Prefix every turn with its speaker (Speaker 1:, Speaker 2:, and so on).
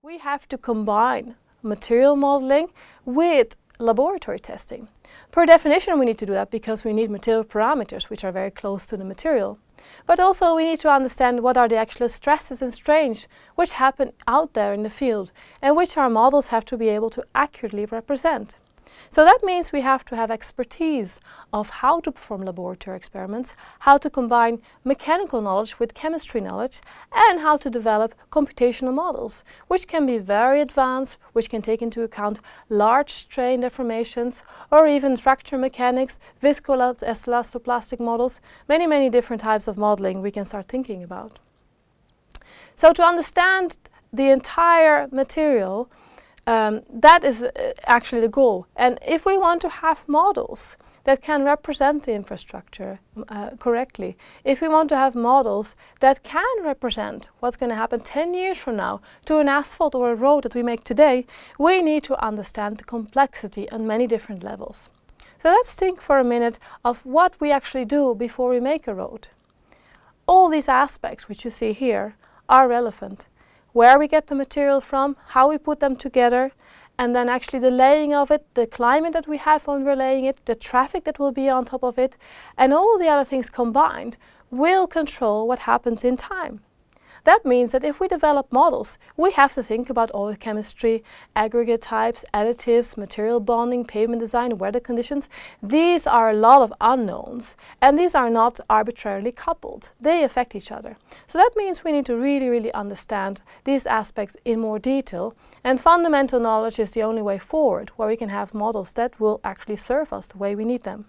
Speaker 1: We have to combine material modeling with laboratory testing. Per definition, we need to do that because we need material parameters which are very close to the material. But also we need to understand what are the actual stresses and strains which happen out there in the field and which our models have to be able to accurately represent. So that means we have to have expertise of how to perform laboratory experiments, how to combine mechanical knowledge with chemistry knowledge, and how to develop computational models, which can be very advanced, which can take into account large strain deformations, or even fracture mechanics, viscoelastoplastic models, many different types of modeling we can start thinking about. So to understand the entire material, that is actually the goal. And if we want to have models that can represent the infrastructure correctly, if we want to have models that can represent what's going to happen 10 years from now to an asphalt or a road that we make today, we need to understand the complexity on many different levels. So let's think for a minute of what we actually do before we make a road. All these aspects which you see here are relevant. Where we get the material from, how we put them together, and then actually the laying of it, the climate that we have when we're laying it, the traffic that will be on top of it, and all the other things combined will control what happens in time. That means that if we develop models, we have to think about oil chemistry, aggregate types, additives, material bonding, pavement design, weather conditions. These are a lot of unknowns, and these are not arbitrarily coupled. They affect each other. So that means we need to really understand these aspects in more detail, and fundamental knowledge is the only way forward, where we can have models that will actually serve us the way we need them.